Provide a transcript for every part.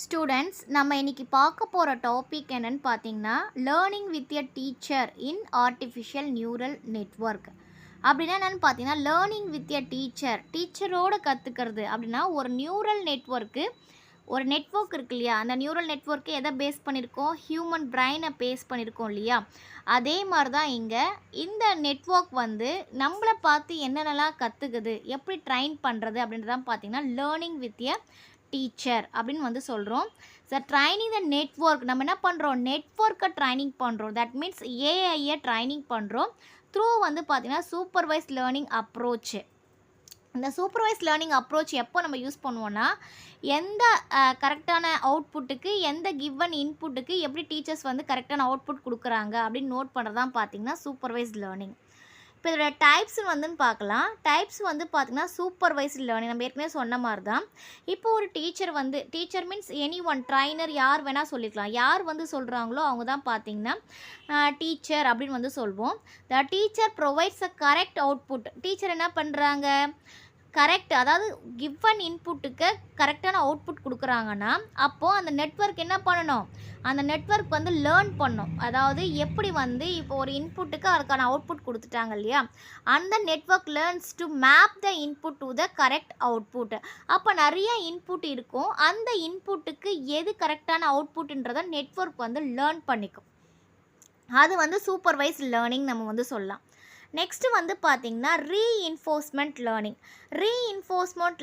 Students நம்ம இன்னைக்கு பார்க்க போகிற டாபிக் என்னன்னு பார்த்தீங்கன்னா learning with a teacher in artificial neural network. அப்படின்னா என்னென்னு பார்த்தீங்கன்னா லேர்னிங் வித் எ டீச்சரோடு கற்றுக்கிறது அப்படின்னா ஒரு நியூரல் நெட்வொர்க்கு ஒரு நெட்வொர்க் இருக்கு இல்லையா, அந்த நியூரல் நெட்வொர்க்கு எதை பேஸ் பண்ணியிருக்கோம், ஹியூமன் பிரெயினை பேஸ் பண்ணியிருக்கோம் இல்லையா. அதே மாதிரி தான் இங்கே இந்த நெட்வொர்க் நம்மளை பார்த்து என்னென்னலாம் கற்றுக்குது, எப்படி ட்ரைன் பண்ணுறது அப்படின்றதான் பார்த்தீங்கன்னா லேர்னிங் வித் எ டீச்சர் அப்படின்னு சொல்கிறோம். ஸோ ட்ரைனிங் த நெட்வொர்க் நம்ம என்ன பண்ணுறோம், நெட்வொர்க்கை ட்ரைனிங் பண்ணுறோம். தட் மீன்ஸ் ஏஐயை ட்ரைனிங் பண்ணுறோம் த்ரூ பார்த்தீங்கன்னா சூப்பர்வைஸ் லேர்னிங் அப்ரோச். இந்த சூப்பர்வைஸ் லேர்னிங் அப்ரோச் எப்போ நம்ம யூஸ் பண்ணுவோன்னா, எந்த கரெக்டான அவுட்புட்டுக்கு எந்த கிவன் இன்புட்டுக்கு எப்படி டீச்சர்ஸ் கரெக்டான அவுட்புட் கொடுக்குறாங்க அப்படின்னு நோட் பண்ணுறது தான் பார்த்தீங்கன்னா சூப்பர்வைஸ் லேர்னிங். இப்போ இதோட டைப்ஸ் பார்க்கலாம். டைப்ஸ் பார்த்தீங்கன்னா சூப்பர்வைஸ்ட் லேர்னிங் நம்ம ஏற்கனவே சொன்ன மாதிரி தான். இப்போ ஒரு teacher means any one, trainer யார் வேணால் சொல்லிக்கலாம். யார் சொல்கிறாங்களோ அவங்க தான் பார்த்தீங்கன்னா டீச்சர் அப்படின்னு சொல்வோம். The teacher provides a correct output. Teacher என்ன பண்ணுறாங்க, கரெக்ட், அதாவது கிவன் இன்புட்டுக்கு கரெக்டான அவுட்புட் கொடுக்குறாங்கன்னா அப்போது அந்த நெட்வொர்க் என்ன பண்ணணும், அந்த நெட்வொர்க் லேர்ன் பண்ணும். அதாவது எப்படி இப்போ ஒரு இன்புட்டுக்கு அதுக்கான அவுட்புட் கொடுத்துட்டாங்க இல்லையா, அந்த network learns to map the input to the correct output. அப்போ நிறைய இன்புட் இருக்கும், அந்த இன்புட்டுக்கு எது கரெக்டான அவுட்புட்ன்றதை நெட்வொர்க் லேர்ன் பண்ணிக்கும். அது சூப்பர்வைஸ் லேர்னிங் நம்ம சொல்லலாம். நெக்ஸ்ட்டு பார்த்தீங்கன்னா ரீஇன்ஃபோர்ஸ்மெண்ட்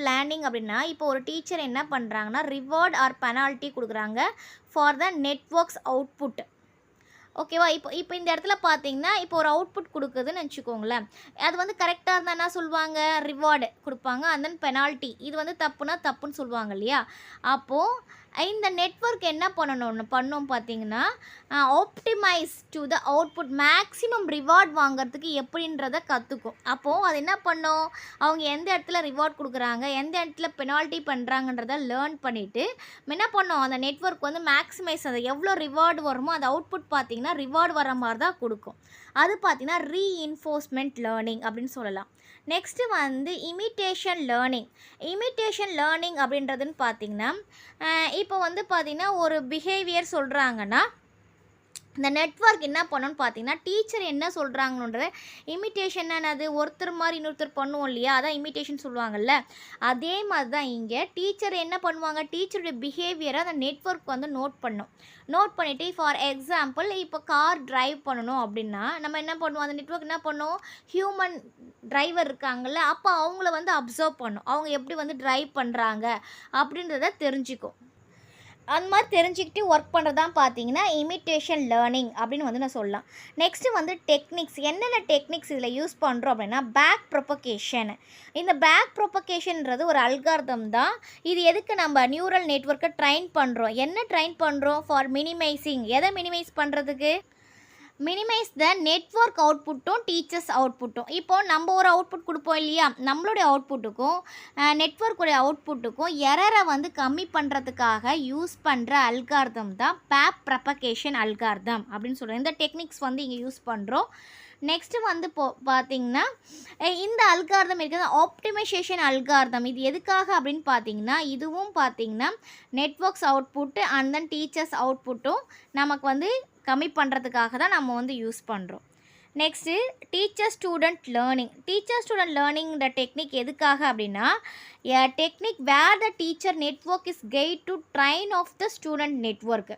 லேர்னிங் அப்படின்னா இப்போ ஒரு டீச்சர் என்ன பண்ணுறாங்கன்னா ரிவார்ட் ஆர் பெனால்ட்டி கொடுக்குறாங்க ஃபார் த நெட்வொர்க்ஸ் அவுட்புட். ஓகேவா. இப்போ இந்த இடத்துல பார்த்தீங்கன்னா இப்போ ஒரு அவுட்புட் கொடுக்குதுன்னு வச்சுக்கோங்களேன். அது கரெக்டாக இருந்தால் என்ன சொல்லுவாங்க, ரிவார்டு கொடுப்பாங்க. அண்ட் தென் பெனால்ட்டி, இது தப்புனா தப்புன்னு சொல்லுவாங்க இல்லையா. அப்போது இந்த நெட்வொர்க் என்ன பண்ணோம் பார்த்தீங்கன்னா optimise to the output, maximum reward வாங்கிறதுக்கு எப்படின்றத கற்றுக்கும். அப்போது அது என்ன பண்ணோம், அவங்க எந்த இடத்துல ரிவார்ட் கொடுக்குறாங்க எந்த இடத்துல பெனால்ட்டி பண்ணுறாங்கன்றத லேர்ன் பண்ணிவிட்டு என்ன பண்ணோம், அந்த நெட்வொர்க் மேக்ஸிமைஸ், அது எவ்வளோ ரிவார்டு வருமோ அந்த அவுட்புட் பார்த்திங்கன்னா ரிவார்டு வர மாதிரி தான் கொடுக்கும். அது பார்த்திங்கன்னா ரீஇன்ஃபோர்ஸ்மெண்ட் லேர்னிங் அப்படின்னு சொல்லலாம். நெக்ஸ்ட்டு இமிட்டேஷன் லேர்னிங் அப்படின்றதுன்னு பார்த்திங்கன்னா இப்போ பார்த்திங்கன்னா ஒரு பிஹேவியர் சொல்கிறாங்கன்னா இந்த நெட்வொர்க் என்ன பண்ணணும்னு பார்த்தீங்கன்னா டீச்சர் என்ன சொல்கிறாங்கன்றத இமிட்டேஷன் என்னது, ஒருத்தர் மாதிரி இன்னொருத்தர் பண்ணுவோம் இல்லையா, அதான் இமிட்டேஷன் சொல்லுவாங்கள்ல. அதே மாதிரி தான் இங்கே டீச்சர் என்ன பண்ணுவாங்க, டீச்சருடைய பிஹேவியரை அந்த நெட்வொர்க் நோட் பண்ணிவிட்டு ஃபார் எக்ஸாம்பிள் இப்போ கார் டிரைவ் பண்ணணும் அப்படின்னா நம்ம என்ன பண்ணுவோம், அந்த நெட்வொர்க் என்ன பண்ணுவோம், ஹியூமன் டிரைவர் இருக்காங்கள்ல, அப்போ அவங்கள அப்சர்வ் பண்ணும், அவங்க எப்படி டிரைவ் பண்ணுறாங்க அப்படின்றத தெரிஞ்சுக்கும். அந்த மாதிரி தெரிஞ்சுக்கிட்டு ஒர்க் பண்ணுறது தான் பார்த்தீங்கன்னா இமிட்டேஷன் லேர்னிங் அப்படின்னு நான் சொல்லலாம். நெக்ஸ்ட்டு டெக்னிக்ஸ், என்னென்ன டெக்னிக்ஸ் இதில் யூஸ் பண்ணுறோம் அப்படின்னா பேக் ப்ரொபகேஷன். இந்த பேக் ப்ரொபகேஷன்ன்றது ஒரு அல்காரிதம் தான். இது எதுக்கு நம்ம நியூரல் நெட்வொர்க்கை ட்ரைன் பண்ணுறோம், என்ன ட்ரைன் பண்ணுறோம், ஃபார் மினிமைசிங். எதை மினிமைஸ் பண்ணுறதுக்கு, மினிமைஸ் த நெட்வொர்க் அவுட்புட்டும் டீச்சர்ஸ் அவுட்புட்டும். இப்போது நம்ம ஒரு அவுட்புட் கொடுப்போம் இல்லையா, நம்மளுடைய அவுட்புட்டுக்கும் நெட்வொர்க்குடைய அவுட்புட்டுக்கும் எரரை கம்மி பண்ணுறதுக்காக யூஸ் பண்ணுற அல்காரிதம் தான் பேக் ப்ரொபகேஷன் அல்காரிதம் அப்படின்னு சொல்கிறோம். இந்த டெக்னிக்ஸ் இங்கே யூஸ் பண்ணுறோம். நெக்ஸ்ட்டு பார்த்திங்கன்னா இந்த அல்காரிதம் இருக்கிறது ஆப்டிமைசேஷன் அல்காரிதம். இது எதுக்காக அப்படின்னு பார்த்தீங்கன்னா இதுவும் பார்த்தீங்கன்னா networks output and then teachers அவுட்புட்டும் நமக்கு கம்மி பண்ணுறதுக்காக தான் நம்ம யூஸ் பண்ணுறோம். நெக்ஸ்ட்டு டீச்சர் ஸ்டூடெண்ட் லேர்னிங்கிற டெக்னிக் எதுக்காக அப்படின்னா technique where the teacher network is guide to train of the student network.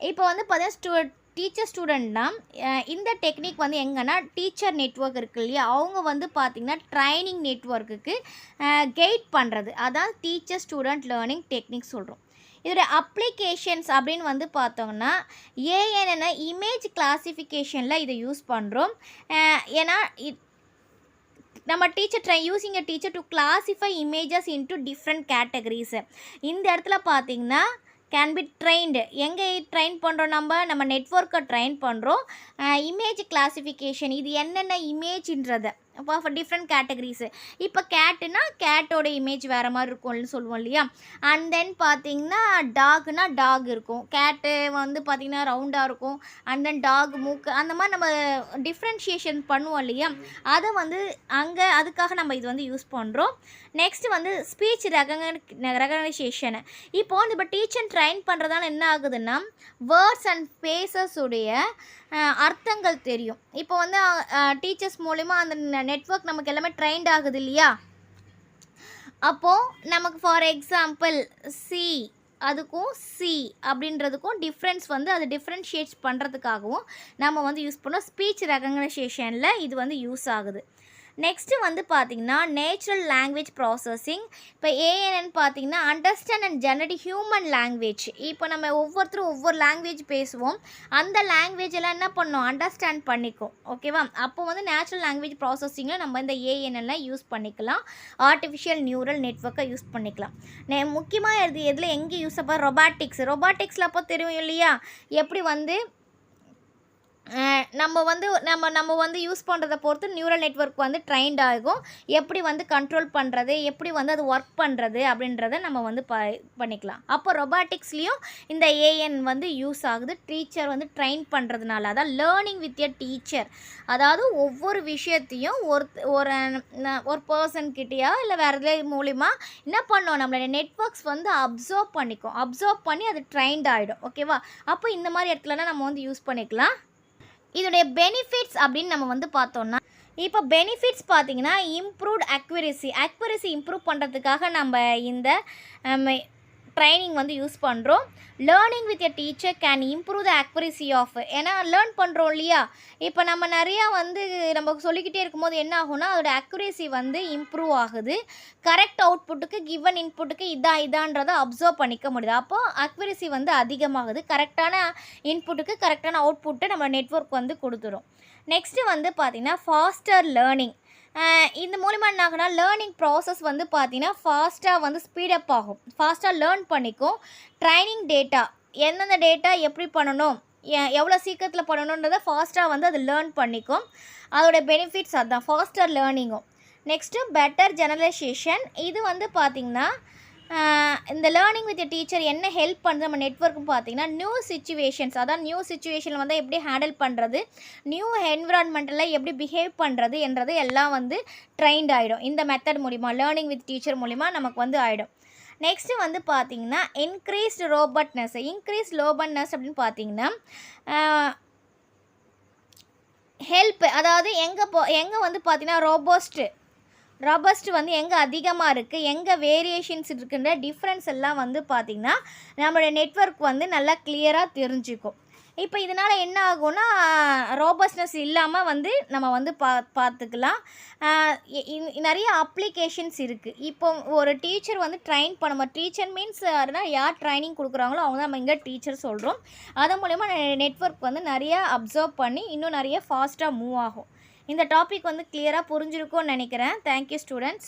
இப்போ பார்த்தீங்கன்னா டீச்சர் ஸ்டூடெண்ட்னா இந்த டெக்னிக் எங்கன்னா டீச்சர் நெட்வொர்க் இருக்குது இல்லையா, அவங்க பார்த்திங்கன்னா ட்ரைனிங் நெட்வொர்க்குக்கு கைட் பண்ணுறது, அதான் டீச்சர் ஸ்டூடெண்ட் லேர்னிங் டெக்னிக் சொல்கிறோம். இதோட அப்ளிகேஷன்ஸ் அப்படின்னு பார்த்தோம்னா ஏஎன்என இமேஜ் கிளாசிஃபிகேஷனில் இதை யூஸ் பண்ணுறோம். ஏன்னா நம்ம using a teacher to classify images into different categories. இந்த இடத்துல பார்த்திங்கன்னா கேன் பி ட்ரெயின்டு. எங்கே ட்ரெயின் பண்ணுறோம், நம்ம நெட்வொர்க்கை ட்ரெயின் பண்ணுறோம். இமேஜ் கிளாஸிஃபிகேஷன், இது என்னென்ன இமேஜ்ன்றதை ஃபார் டிஃப்ரெண்ட் கேட்டகரிஸு. இப்போ கேட்டுனா கேட்டோட இமேஜ் வேறு மாதிரி இருக்கும்னு சொல்லுவோம் இல்லையா. அண்ட் தென் பார்த்தீங்கன்னா டாக்னா டாக் இருக்கும். கேட்டு வந்து பார்த்திங்கன்னா ரவுண்டாக இருக்கும். அண்ட் தென் டாக் மூக்கு அந்த மாதிரி நம்ம டிஃப்ரென்ஷியேஷன் பண்ணுவோம் இல்லையா. அதை வந்து அங்கே அதுக்காக நம்ம இது வந்து யூஸ் பண்ணுறோம். நெக்ஸ்ட்டு வந்து ஸ்பீச் ரெகனைசேஷனு. இப்போது இப்போ டீச்சர் ட்ரைன் பண்ணுறதால என்ன ஆகுதுன்னா வேர்ட்ஸ் அண்ட் ஃபேஸஸ் உடைய அர்த்தங்கள் தெரியும். இப்போ வந்து டீச்சர்ஸ் மூலிமா அந்த நெட்வொர்க் நமக்கு எல்லாமே ட்ரைன்ட் ஆகுது இல்லையா. அப்போது நமக்கு ஃபார் எக்ஸாம்பிள் சி அதுக்கும் சி அப்படின்றதுக்கும் டிஃப்ரென்ஸ் வந்து அது டிஃப்ரென்ஷியேட் பண்ணுறதுக்காகவும் நம்ம வந்து யூஸ் பண்ணோம். ஸ்பீச் ரெகனைசேஷனில் இது வந்து யூஸ் ஆகுது. நெக்ஸ்ட்டு வந்து பார்த்திங்கன்னா நேச்சுரல் லாங்குவேஜ் ப்ராசஸிங். இப்போ ஏஎன்என் பார்த்திங்கன்னா understand and generate human language. இப்போ நம்ம ஒவ்வொருத்தரும் ஒவ்வொரு லாங்குவேஜ் பேசுவோம். அந்த லாங்குவேஜ் எல்லாம் என்ன பண்ணோம் அண்டர்ஸ்டாண்ட் பண்ணிக்கும். ஓகேவா. அப்போ வந்து நேச்சுரல் லாங்குவேஜ் ப்ராசஸிங்கில் நம்ம இந்த ஏஎன்என்லாம் யூஸ் பண்ணிக்கலாம். ஆர்டிஃபிஷியல் நியூரல் நெட்வொர்க்கை யூஸ் பண்ணிக்கலாம். முக்கியமாக எதில் எங்கே யூஸ் அப்போ ரொபாட்டிக்ஸில் அப்போ தெரியும் இல்லையா. எப்படி வந்து நம்ம வந்து யூஸ் பண்ணுறத பொறுத்து நியூரல் நெட்வொர்க் வந்து ட்ரைன்ட் ஆகும். எப்படி வந்து கண்ட்ரோல் பண்ணுறது, எப்படி வந்து அது ஒர்க் பண்ணுறது அப்படின்றத நம்ம வந்து பண்ணிக்கலாம். அப்போ ரொபாட்டிக்ஸ்லேயும் இந்த ஏஎன் வந்து யூஸ் ஆகுது டீச்சர் வந்து ட்ரைன் பண்ணுறதுனால. அதான் லேர்னிங் வித் எ டீச்சர். அதாவது ஒவ்வொரு விஷயத்தையும் ஒரு பர்சன்கிட்டயா இல்லை வேறு எதாவது மூலிமா என்ன பண்ணோம் நம்மளோட நெட்வொர்க்ஸ் வந்து அப்சர்வ் பண்ணி அது ட்ரைன்ட் ஆகிடும். ஓகேவா. அப்போ இந்த மாதிரி இடத்துலலாம் நம்ம வந்து யூஸ் பண்ணிக்கலாம். இதோடைய பெனிஃபிட்ஸ் அப்படின்னு நம்ம வந்து பார்த்தோம்னா இப்போ பெனிஃபிட்ஸ் பார்த்திங்கன்னா இம்ப்ரூவ்ட் அக்யூரசி இம்ப்ரூவ் பண்ணுறதுக்காக நம்ம இந்த ட்ரைனிங் வந்து யூஸ் பண்ணுறோம். Learning with a teacher can improve the accuracy of. ஏன்னா லேர்ன் பண்ணுறோம் இல்லையா. இப்போ நம்ம நிறையா வந்து நம்ம சொல்லிக்கிட்டே இருக்கும்போது என்ன ஆகும்னா அதோட அக்யூரசி வந்து இம்ப்ரூவ் ஆகுது. கரெக்ட் அவுட்புட்டுக்கு கிவன் இன்புட்டுக்கு இதான்றதை அப்சர்வ் பண்ணிக்க முடியுது. அப்போது அக்யூரசி வந்து அதிகமாகுது. கரெக்டான இன்புட்டுக்கு கரெக்டான அவுட்புட்டை நம்ம நெட்வொர்க் வந்து கொடுத்துரும். நெக்ஸ்ட்டு வந்து பார்த்திங்கன்னா ஃபாஸ்டர் லேர்னிங். இந்த மூலிமா என்ன ஆகுனா லேர்னிங் ப்ராசஸ் வந்து பார்த்திங்கன்னா ஃபாஸ்ட்டாக வந்து ஸ்பீடப் ஆகும். ஃபாஸ்ட்டாக லேர்ன் பண்ணிக்கும். ட்ரைனிங் டேட்டா எந்தெந்த டேட்டா எப்படி பண்ணணும் எவ்வளோ சீக்கிரத்தில் பண்ணணுன்றதை ஃபாஸ்ட்டாக வந்து அது லேர்ன் பண்ணிக்கும். அதோடய பெனிஃபிட்ஸ் அதுதான் ஃபாஸ்டர் லேர்னிங்கும். Next better generalisation. இது வந்து பார்த்திங்கன்னா இந்த லேர்னிங் வித் டீச்சர் என்ன ஹெல்ப் பண்ணுறது நம்ம நெட்வொர்க்கும் பார்த்திங்கன்னா நியூ சுச்சுவேஷனில் வந்து எப்படி ஹேண்டில் பண்ணுறது, நியூ என்விரான்மெண்ட்டில் எப்படி பிஹேவ் பண்ணுறது என்றது எல்லாம் வந்து ட்ரைன்ட் ஆகிடும். இந்த மெத்தட் மூலிமா லேர்னிங் வித் டீச்சர் மூலிமா நமக்கு வந்து ஆகிடும். நெக்ஸ்ட்டு வந்து பார்த்திங்கன்னா இன்க்ரீஸ்டு ரோபட்னஸ் அப்படின்னு பார்த்திங்கன்னா ஹெல்ப். அதாவது எங்கே வந்து பார்த்திங்கன்னா ராபஸ்ட் வந்து எங்கே அதிகமாக இருக்குது, எங்கே வேரியேஷன்ஸ் இருக்குன்ற டிஃப்ரென்ஸ் எல்லாம் வந்து பார்த்திங்கன்னா நம்மளுடைய நெட்வொர்க் வந்து நல்லா கிளியராக தெரிஞ்சுக்கும். இப்போ இதனால் என்ன ஆகும்னா ரோபஸ்ட்னஸ் இல்லாமல் வந்து நம்ம வந்து பார்த்துக்கலாம். நிறைய அப்ளிகேஷன்ஸ் இருக்குது. இப்போ ஒரு டீச்சர் வந்து ட்ரைன் பண்ணுவோம். டீச்சர் மீன்ஸ் யார் ட்ரைனிங் கொடுக்குறாங்களோ அவங்க தான் நம்ம இங்கே டீச்சர் சொல்கிறோம். அதன் மூலமா நெட்வொர்க் வந்து நிறையா அப்சர்வ் பண்ணி இன்னும் நிறைய ஃபாஸ்ட்டாக மூவ் ஆகும். இந்த டாபிக் வந்து கிளியராக புரிஞ்சிருக்கும்னு நினைக்கிறேன். Thank you students.